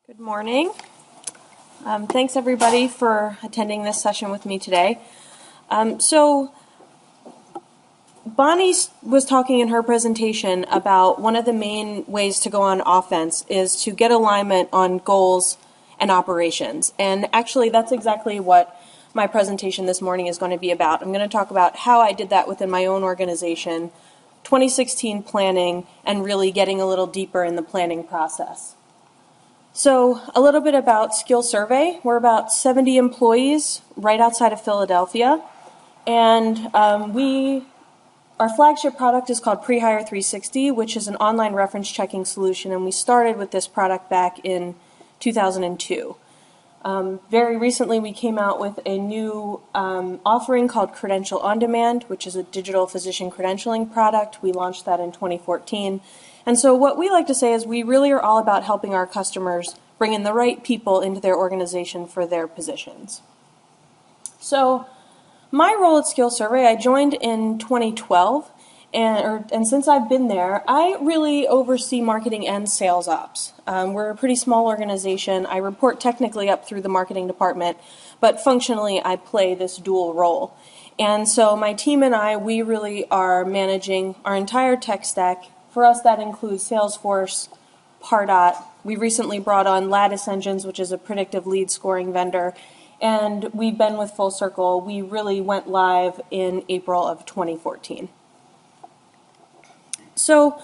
Good morning. Thanks everybody for attending this session with me today. So Bonnie was talking in her presentation about one of the main ways to go on offense is to get alignment on goals and operations. And actually that's exactly what my presentation this morning is going to be about. I'm going to talk about how I did that within my own organization, 2016 planning, and really getting a little deeper in the planning process. So a little bit about SkillSurvey. We're about 70 employees right outside of Philadelphia, and our flagship product is called Pre-Hire 360, which is an online reference checking solution, and we started with this product back in 2002. Very recently we came out with a new offering called Credential On Demand, which is a digital physician credentialing product. We launched that in 2014. And so what we like to say is we really are all about helping our customers bring in the right people into their organization for their positions. So my role at SkillSurvey, I joined in 2012, and since I've been there, I really oversee marketing and sales ops. We're a pretty small organization. I report technically up through the marketing department, but functionally I play this dual role. And so my team and I, we really are managing our entire tech stack. For us, that includes Salesforce, Pardot. We recently brought on Lattice Engines, which is a predictive lead scoring vendor, and we've been with Full Circle. We really went live in April of 2014. So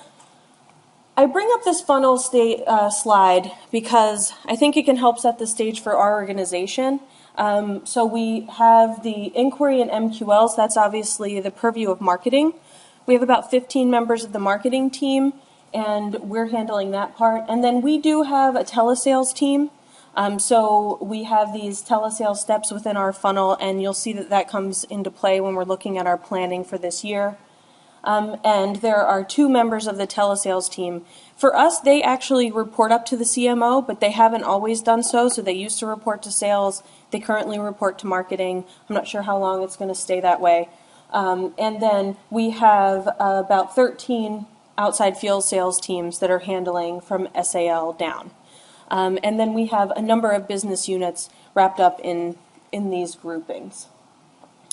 I bring up this funnel slide because I think it can help set the stage for our organization. So we have the inquiry and MQLs. That's obviously the purview of marketing. We have about 15 members of the marketing team, and we're handling that part. And then we do have a telesales team. So we have these telesales steps within our funnel, and you'll see that that comes into play when we're looking at our planning for this year. And there are 2 members of the telesales team. For us, they actually report up to the CMO, but they haven't always done so. So they used to report to sales. They currently report to marketing. I'm not sure how long it's going to stay that way. And then we have about 13 outside field sales teams that are handling from SAL down. And then we have a number of business units wrapped up in these groupings.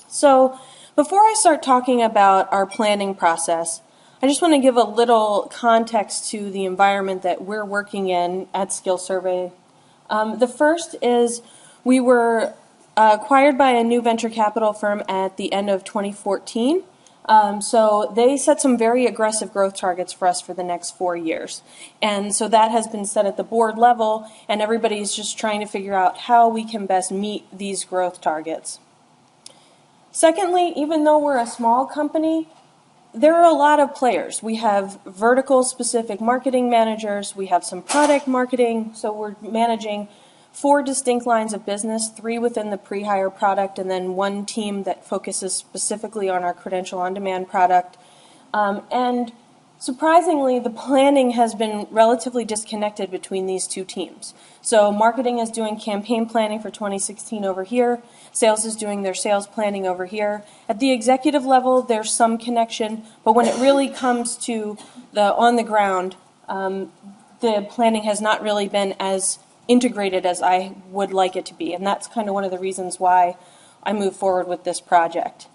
So before I start talking about our planning process, I just want to give a little context to the environment that we're working in at SkillSurvey. The first is we were acquired by a new venture capital firm at the end of 2014. So they set some very aggressive growth targets for us for the next 4 years. And so that has been set at the board level, and everybody's just trying to figure out how we can best meet these growth targets. Secondly, even though we're a small company, there are a lot of players. We have vertical-specific marketing managers. We have some product marketing. So we're managing 4 distinct lines of business, 3 within the pre-hire product, and then 1 team that focuses specifically on our Credential On Demand product. And surprisingly, the planning has been relatively disconnected between these 2 teams. So marketing is doing campaign planning for 2016 over here. Sales is doing their sales planning over here. At the executive level, there's some connection, but when it really comes to the on the ground, the planning has not really been as integrated as I would like it to be, and that's kind of one of the reasons why I moved forward with this project.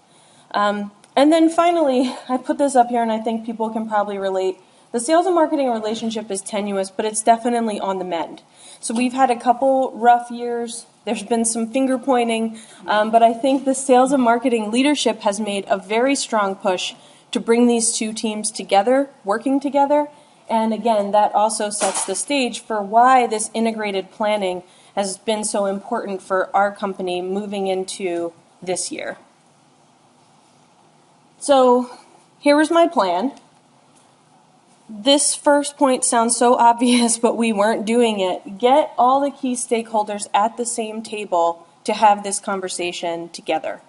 And then finally, I put this up here, and I think people can probably relate. The sales and marketing relationship is tenuous, but it's definitely on the mend. So we've had a couple rough years. There's been some finger pointing, but I think the sales and marketing leadership has made a very strong push to bring these 2 teams together, working together. And again, that also sets the stage for why this integrated planning has been so important for our company moving into this year. So here was my plan. This first point sounds so obvious, but we weren't doing it. Get all the key stakeholders at the same table to have this conversation together.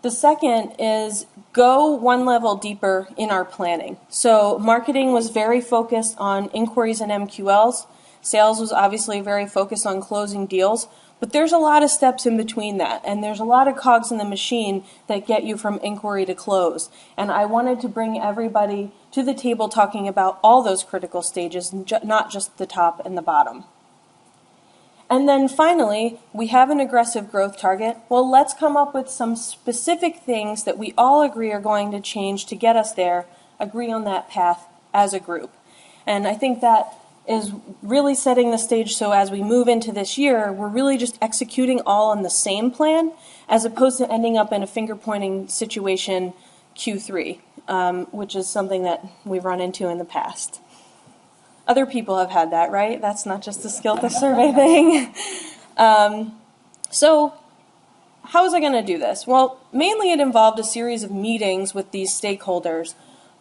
The second is go 1 level deeper in our planning. So marketing was very focused on inquiries and MQLs. Sales was obviously very focused on closing deals. But there's a lot of steps in between that, and there's a lot of cogs in the machine that get you from inquiry to close. And I wanted to bring everybody to the table talking about all those critical stages, not just the top and the bottom. And then finally, we have an aggressive growth target. Well, let's come up with some specific things that we all agree are going to change to get us there, agree on that path as a group. And I think that is really setting the stage so as we move into this year, we're really just executing all on the same plan as opposed to ending up in a finger-pointing situation Q3, which is something that we've run into in the past. Other people have had that, right? That's not just a SkillSurvey thing. So how was I going to do this? Well, mainly it involved a series of meetings with these stakeholders,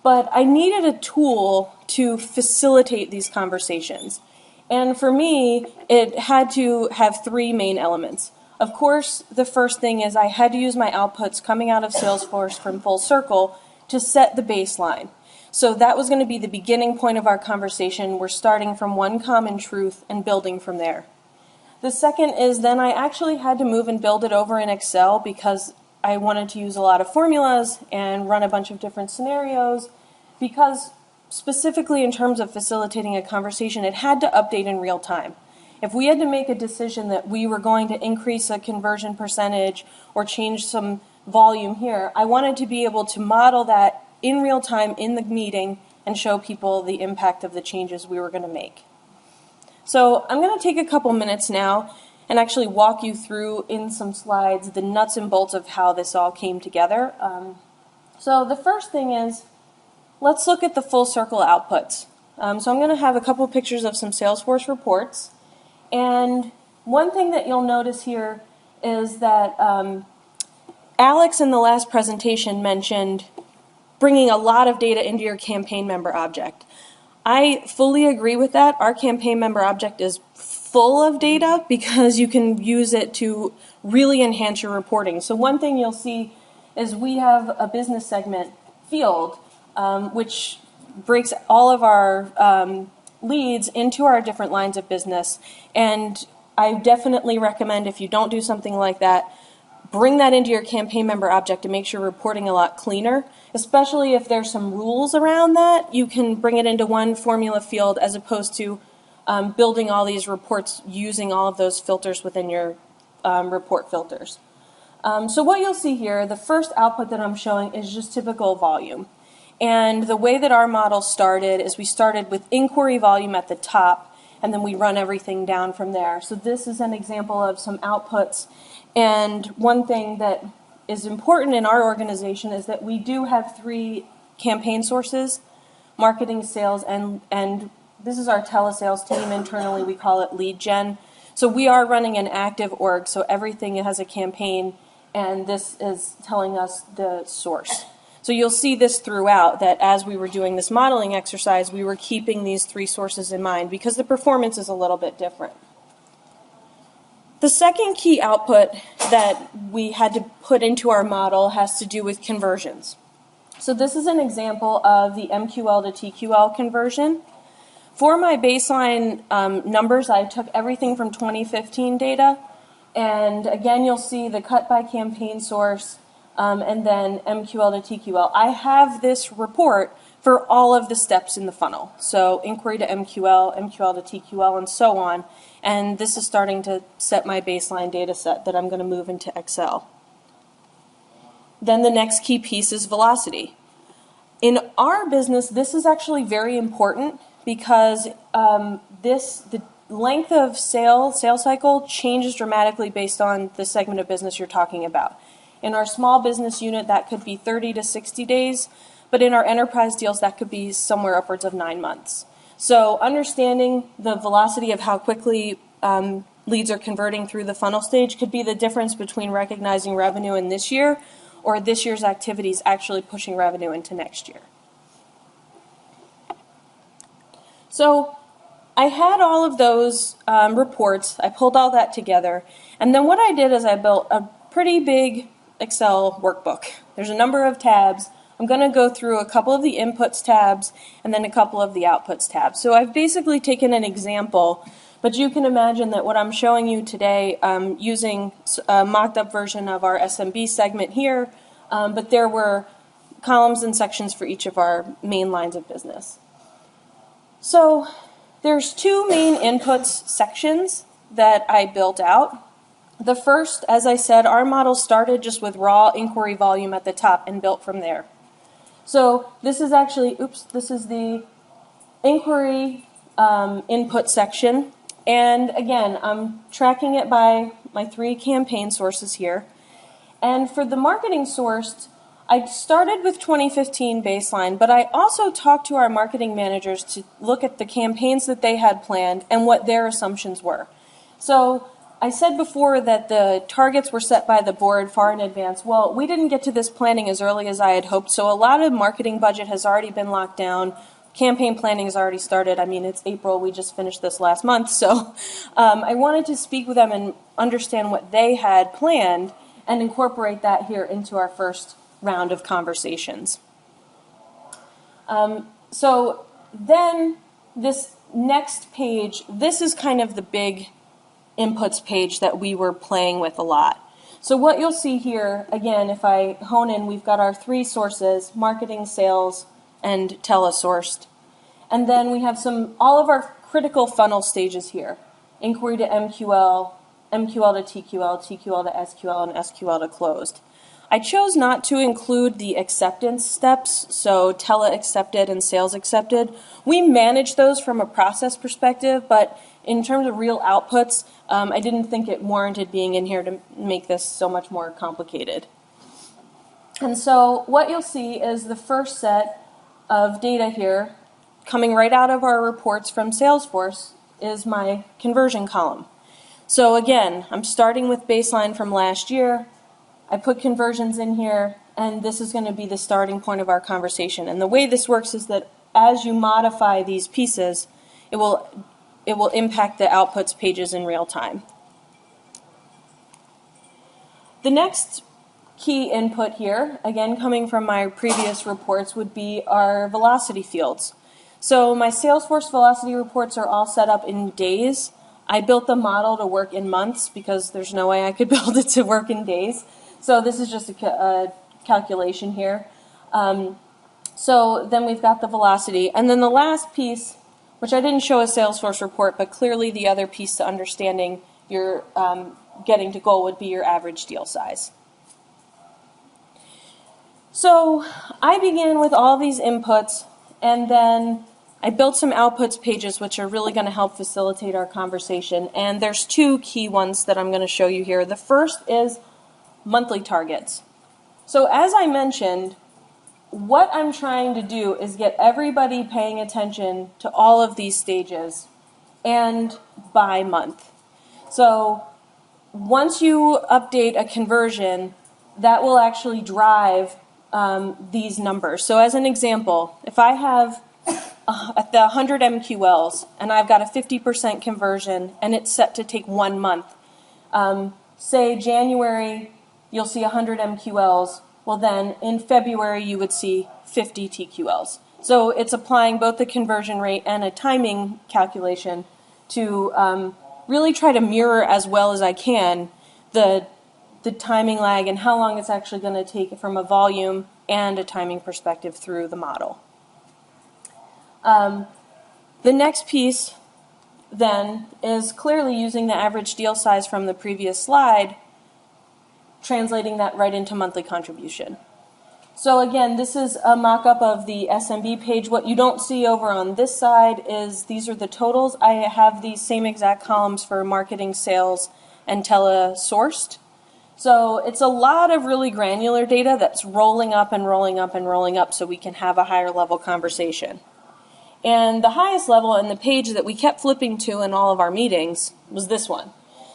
but I needed a tool to facilitate these conversations. And for me, it had to have three main elements. Of course, the first thing is I had to use my outputs coming out of Salesforce from Full Circle to set the baseline. So that was going to be the beginning point of our conversation. We're starting from one common truth and building from there. The second is then I actually had to move and build it over in Excel because I wanted to use a lot of formulas and run a bunch of different scenarios because specifically in terms of facilitating a conversation, it had to update in real time. If we had to make a decision that we were going to increase a conversion percentage or change some volume here, I wanted to be able to model that in real time in the meeting and show people the impact of the changes we were going to make. So I'm going to take a couple minutes now and actually walk you through in some slides the nuts and bolts of how this all came together. So the first thing is, let's look at the full circle outputs. So I'm going to have a couple pictures of some Salesforce reports. And one thing that you'll notice here is that Alex in the last presentation mentioned bringing a lot of data into your campaign member object. I fully agree with that. Our campaign member object is full of data because you can use it to really enhance your reporting. So one thing you'll see is we have a business segment field which breaks all of our leads into our different lines of business. And I definitely recommend if you don't do something like that, bring that into your campaign member object to make your reporting a lot cleaner, especially if there's some rules around that. You can bring it into one formula field as opposed to building all these reports using all of those filters within your report filters. So what you'll see here, the first output that I'm showing is just typical volume. And the way that our model started is we started with inquiry volume at the top, and then we run everything down from there. So this is an example of some outputs. And one thing that is important in our organization is that we do have 3 campaign sources, marketing, sales, and this is our telesales team. Internally, we call it lead gen. So we are running an active org, so everything has a campaign, and this is telling us the source. So you'll see this throughout, that as we were doing this modeling exercise, we were keeping these 3 sources in mind because the performance is a little bit different. The second key output that we had to put into our model has to do with conversions. So this is an example of the MQL to TQL conversion. For my baseline numbers, I took everything from 2015 data. And again, you'll see the cut by campaign source and then MQL to TQL. I have this report for all of the steps in the funnel. So inquiry to MQL, MQL to TQL, and so on. And this is starting to set my baseline data set that I'm going to move into Excel. Then the next key piece is velocity. In our business, this is actually very important because the length of sales cycle changes dramatically based on the segment of business you're talking about. In our small business unit, that could be 30 to 60 days, but in our enterprise deals, that could be somewhere upwards of 9 months. So understanding the velocity of how quickly leads are converting through the funnel stage could be the difference between recognizing revenue in this year or this year's activities actually pushing revenue into next year. So I had all of those reports. I pulled all that together. And then what I did is I built a pretty big Excel workbook. There's a number of tabs. I'm going to go through a couple of the inputs tabs and then a couple of the outputs tabs. So I've basically taken an example, but But you can imagine that what I'm showing you today, using a mocked up version of our SMB segment here, but there were columns and sections for each of our main lines of business. So there's two main inputs sections that I built out. The first, as I said, our model started just with raw inquiry volume at the top and built from there. So this is actually, this is the inquiry input section. And again, I'm tracking it by my 3 campaign sources here. And for the marketing sourced, I started with 2015 baseline, but I also talked to our marketing managers to look at the campaigns that they had planned and what their assumptions were. So I said before that the targets were set by the board far in advance. Well, we didn't get to this planning as early as I had hoped, so a lot of marketing budget has already been locked down. Campaign planning has already started. I mean, it's April. We just finished this last month. So I wanted to speak with them and understand what they had planned and incorporate that here into our first round of conversations. So then this next page, this is kind of the big inputs page that we were playing with a lot. So what you'll see here, again, if I hone in, we've got our 3 sources, marketing, sales, and telesourced. And then we have all of our critical funnel stages here. Inquiry to MQL, MQL to TQL, TQL to SQL, and SQL to closed. I chose not to include the acceptance steps, so tele accepted and sales accepted. We manage those from a process perspective, but in terms of real outputs, I didn't think it warranted being in here to make this so much more complicated. And so what you'll see is the first set of data here coming right out of our reports from Salesforce is my conversion column. So again, I'm starting with baseline from last year. I put conversions in here, and this is going to be the starting point of our conversation. And the way this works is that as you modify these pieces, it will impact the outputs pages in real time. The next key input here, again coming from my previous reports, would be our velocity fields. So my Salesforce velocity reports are all set up in days. I built the model to work in months because there's no way I could build it to work in days. So this is just a calculation here. So then we've got the velocity. And then the last piece, which I didn't show a Salesforce report, but clearly the other piece to understanding your getting to goal would be your average deal size. So I began with all these inputs, and then I built some outputs pages which are really going to help facilitate our conversation. And there's 2 key ones that I'm going to show you here. The first is monthly targets. So as I mentioned, what I'm trying to do is get everybody paying attention to all of these stages and by month. So once you update a conversion, that will actually drive these numbers. So as an example, if I have the 100 MQLs and I've got a 50% conversion and it's set to take 1 month, say January you'll see 100 MQLs, well then in February you would see 50 TQLs. So it's applying both the conversion rate and a timing calculation to really try to mirror as well as I can the timing lag and how long it's actually going to take from a volume and a timing perspective through the model. The next piece then is clearly using the average deal size from the previous slide, translating that right into monthly contribution. So again, this is a mock-up of the SMB page. What you don't see over on this side is these are the totals. I have these same exact columns for marketing, sales, and tele-sourced. So it's a lot of really granular data that's rolling up and rolling up and rolling up so we can have a higher level conversation. And the highest level in the page that we kept flipping to in all of our meetings was this one.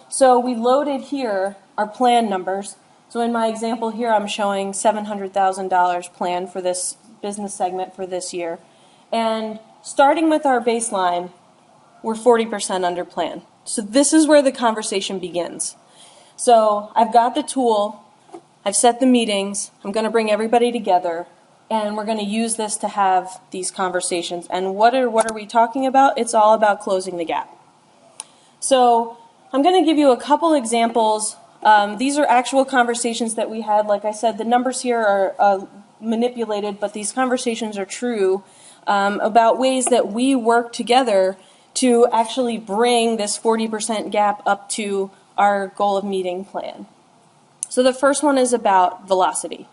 So we loaded here our plan numbers. So in my example here, I'm showing $700,000 plan for this business segment for this year. And starting with our baseline, we're 40% under plan. So this is where the conversation begins. So I've got the tool, I've set the meetings, I'm going to bring everybody together, and we're going to use this to have these conversations. And what are we talking about? It's all about closing the gap. So I'm going to give you a couple examples. These are actual conversations that we had. Like I said, the numbers here are manipulated, but these conversations are true about ways that we work together to actually bring this 40% gap up to our goal of meeting plan. So the first one is about velocity.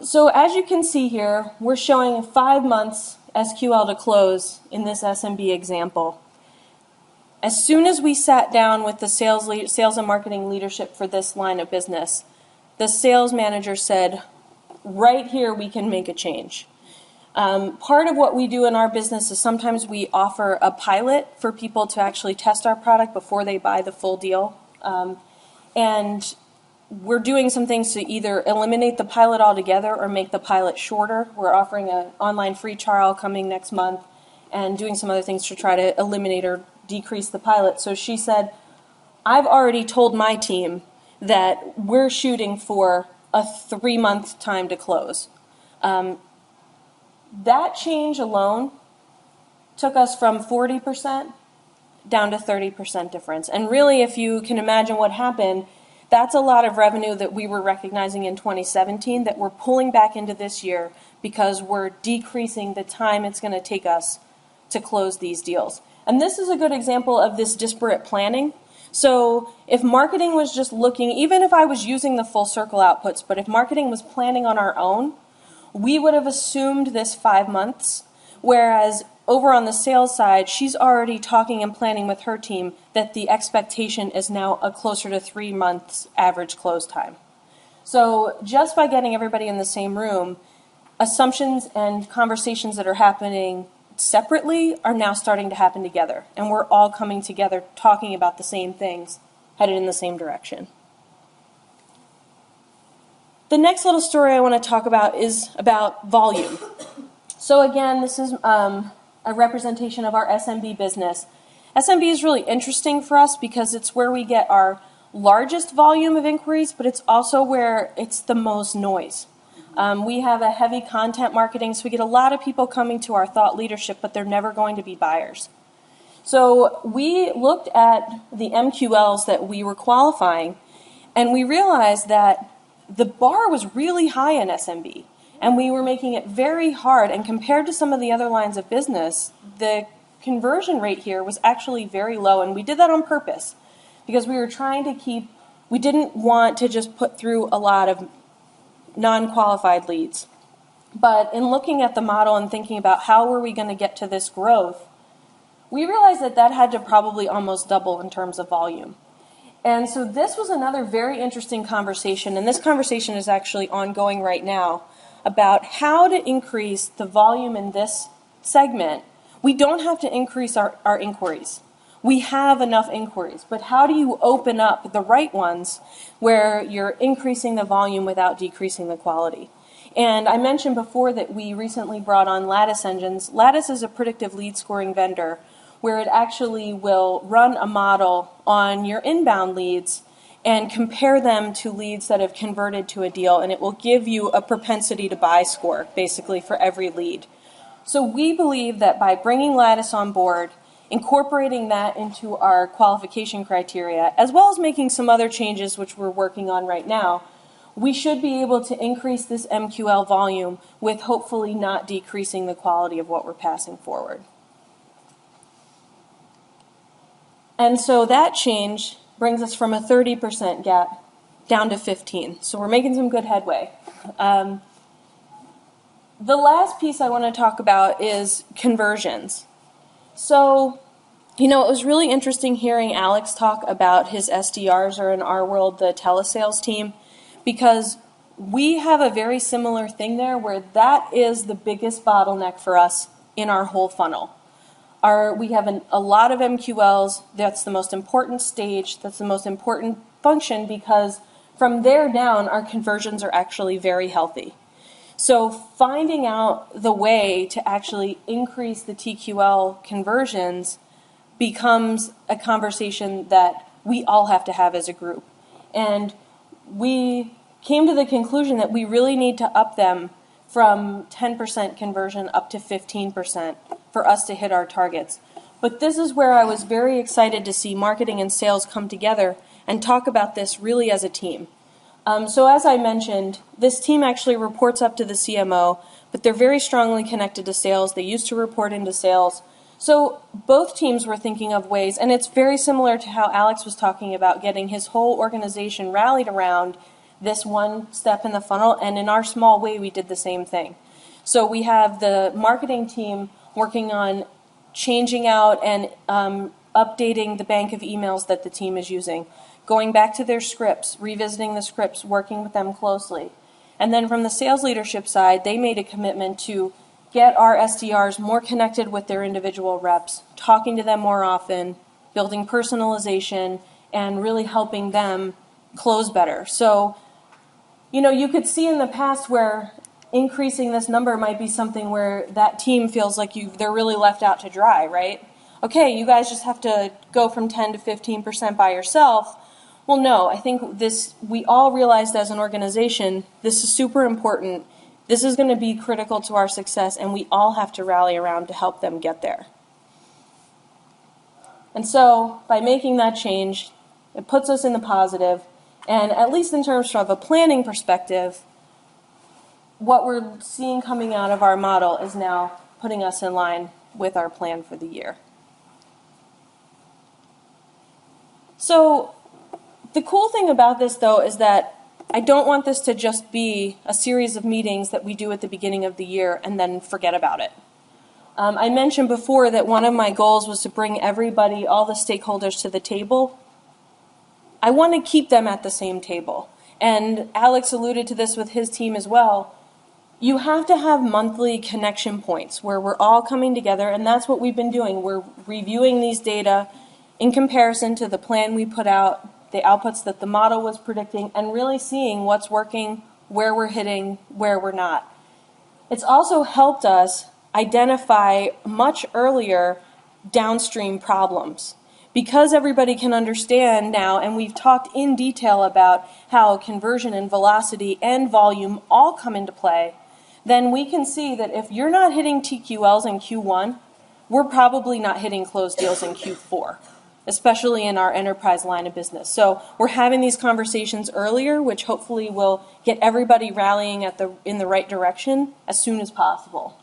So as you can see here, we're showing 5 months SQL to close in this SMB example. As soon as we sat down with the sales and marketing leadership for this line of business, the sales manager said, right here we can make a change. Part of what we do in our business is sometimes we offer a pilot for people to actually test our product before they buy the full deal. And we're doing some things to either eliminate the pilot altogether or make the pilot shorter. We're offering an online free trial coming next month and doing some other things to try to eliminate or decrease the pilot. So she said, I've already told my team that we're shooting for a 3-month time to close. That change alone took us from 40% down to 30% difference. And really, if you can imagine what happened, that's a lot of revenue that we were recognizing in 2017 that we're pulling back into this year because we're decreasing the time it's going to take us to close these deals. And this is a good example of this disparate planning. So if marketing was just looking, even if I was using the full circle outputs, but if marketing was planning on our own, we would have assumed this 5 months, whereas over on the sales side, she's already talking and planning with her team that the expectation is now a closer to 3 months average close time. So just by getting everybody in the same room, assumptions and conversations that are happening separately are now starting to happen together. And we're all coming together talking about the same things, headed in the same direction. The next little story I want to talk about is about volume. So again, this is a representation of our SMB business. SMB is really interesting for us because it's where we get our largest volume of inquiries, but it's also where it's the most noise. We have a heavy content marketing, so we get a lot of people coming to our thought leadership, but they're never going to be buyers. So we looked at the MQLs that we were qualifying, and we realized that the bar was really high in SMB, and we were making it very hard, and compared to some of the other lines of business, the conversion rate here was actually very low, and we did that on purpose because we were trying to we didn't want to just put through a lot of non-qualified leads. But in looking at the model and thinking about how were we going to get to this growth, we realized that that had to probably almost double in terms of volume. And so this was another very interesting conversation, and this conversation is actually ongoing right now, about how to increase the volume in this segment. We don't have to increase our inquiries. We have enough inquiries, but how do you open up the right ones where you're increasing the volume without decreasing the quality? And I mentioned before that we recently brought on Lattice engines. Lattice is a predictive lead scoring vendor where it actually will run a model on your inbound leads and compare them to leads that have converted to a deal, and it will give you a propensity to buy score, basically, for every lead. So we believe that by bringing Lattice on board, incorporating that into our qualification criteria, as well as making some other changes which we're working on right now, we should be able to increase this MQL volume with hopefully not decreasing the quality of what we're passing forward. And so that change brings us from a 30% gap down to 15%. So we're making some good headway. The last piece I want to talk about is conversions. So, it was really interesting hearing Alex talk about his SDRs, or in our world, the telesales team, because we have a very similar thing there where that is the biggest bottleneck for us in our whole funnel. We have a lot of MQLs. That's the most important stage. That's the most important function because from there down, our conversions are actually very healthy. So finding out the way to actually increase the TQL conversions becomes a conversation that we all have to have as a group. And we came to the conclusion that we really need to up them from 10% conversion up to 15% for us to hit our targets. But this is where I was very excited to see marketing and sales come together and talk about this really as a team. So as I mentioned, this team actually reports up to the CMO, but they're very strongly connected to sales. They used to report into sales. So both teams were thinking of ways, and it's very similar to how Alex was talking about getting his whole organization rallied around this one step in the funnel, and in our small way we did the same thing. So we have the marketing team working on changing out and updating the bank of emails that the team is using, going back to their scripts, revisiting the scripts, working with them closely. And then from the sales leadership side, they made a commitment to get our SDRs more connected with their individual reps, talking to them more often, building personalization, and really helping them close better. So, you could see in the past where increasing this number might be something where that team feels like they're really left out to dry, right? Okay, you guys just have to go from 10 to 15% by yourself. Well, no, I think we all realized as an organization, this is super important. This is going to be critical to our success, and we all have to rally around to help them get there. And so, by making that change, it puts us in the positive, and at least in terms of a planning perspective, what we're seeing coming out of our model is now putting us in line with our plan for the year. So, the cool thing about this, though, is that I don't want this to just be a series of meetings that we do at the beginning of the year and then forget about it. I mentioned before that one of my goals was to bring everybody, all the stakeholders, to the table. I want to keep them at the same table. And Alex alluded to this with his team as well. You have to have monthly connection points where we're all coming together, and that's what we've been doing. We're reviewing these data in comparison to the plan we put out, the outputs that the model was predicting, and really seeing what's working, where we're hitting, where we're not. It's also helped us identify much earlier downstream problems. Because everybody can understand now, and we've talked in detail about how conversion and velocity and volume all come into play, then we can see that if you're not hitting TQLs in Q1, we're probably not hitting closed deals in Q4. Especially in our enterprise line of business. So we're having these conversations earlier, which hopefully will get everybody rallying in the right direction as soon as possible.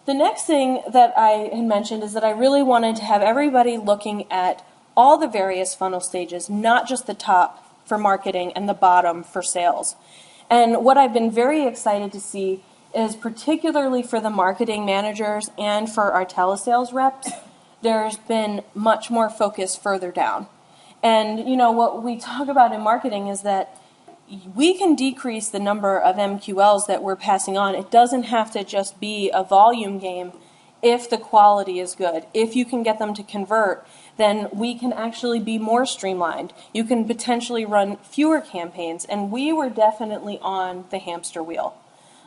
The next thing that I had mentioned is that I really wanted to have everybody looking at all the various funnel stages, not just the top for marketing and the bottom for sales. And what I've been very excited to see is, particularly for the marketing managers and for our telesales reps, there's been much more focus further down. And, what we talk about in marketing is that we can decrease the number of MQLs that we're passing on. It doesn't have to just be a volume game if the quality is good. If you can get them to convert, then we can actually be more streamlined. You can potentially run fewer campaigns, and we were definitely on the hamster wheel.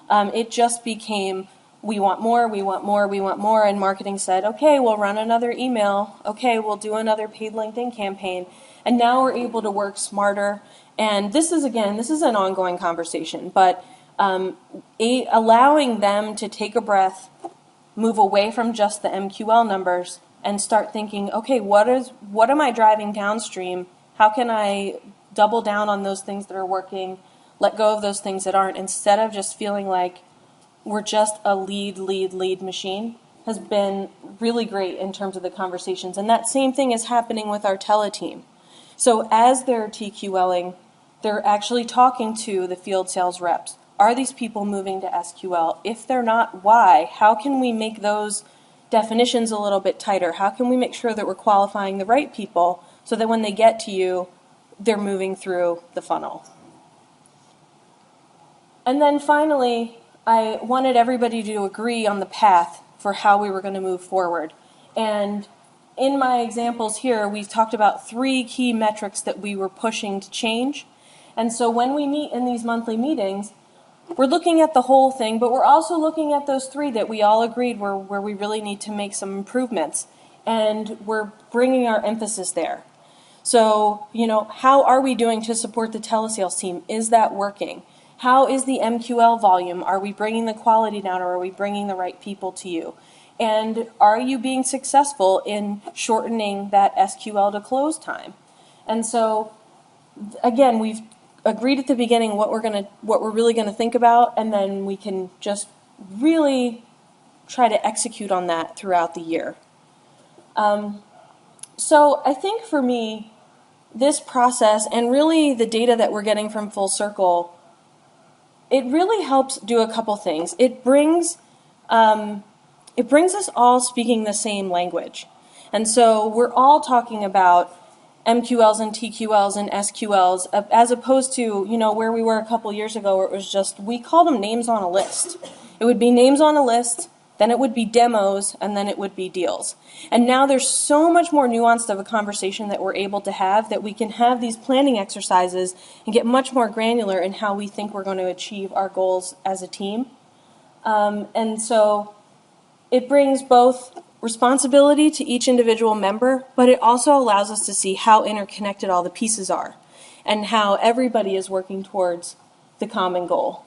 It just became, we want more, we want more, we want more, and marketing said, okay, we'll run another email, okay, we'll do another paid LinkedIn campaign, and now we're able to work smarter. And this is an ongoing conversation, but allowing them to take a breath, move away from just the MQL numbers, and start thinking, okay, what am I driving downstream? How can I double down on those things that are working, let go of those things that aren't, instead of just feeling like we're just a lead machine, has been really great in terms of the conversations. And that same thing is happening with our tele team. So as they're TQLing, they're actually talking to the field sales reps. Are these people moving to SQL? If they're not, why? How can we make those definitions a little bit tighter? How can we make sure that we're qualifying the right people so that when they get to you, they're moving through the funnel? And then finally, I wanted everybody to agree on the path for how we were going to move forward. And in my examples here, we've talked about 3 key metrics that we were pushing to change. And so when we meet in these monthly meetings, we're looking at the whole thing, but we're also looking at those 3 that we all agreed where we really need to make some improvements. And we're bringing our emphasis there. So, how are we doing to support the telesales team? Is that working? How is the MQL volume? Are we bringing the quality down, or are we bringing the right people to you? And are you being successful in shortening that SQL to close time? And so, again, we've agreed at the beginning what we're really gonna think about, and then we can just really try to execute on that throughout the year. So I think for me, this process and really the data that we're getting from Full Circle, it really helps do a couple things. It brings us all speaking the same language. And so we're all talking about MQLs and TQLs and SQLs, as opposed to, where we were a couple years ago where it was just, we called them names on a list. It would be names on a list, then it would be demos, and then it would be deals. And now there's so much more nuanced of a conversation that we're able to have, that we can have these planning exercises and get much more granular in how we think we're going to achieve our goals as a team. And so it brings both responsibility to each individual member, but it also allows us to see how interconnected all the pieces are and how everybody is working towards the common goal.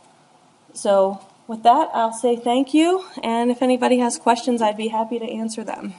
So with that, I'll say thank you, and if anybody has questions, I'd be happy to answer them.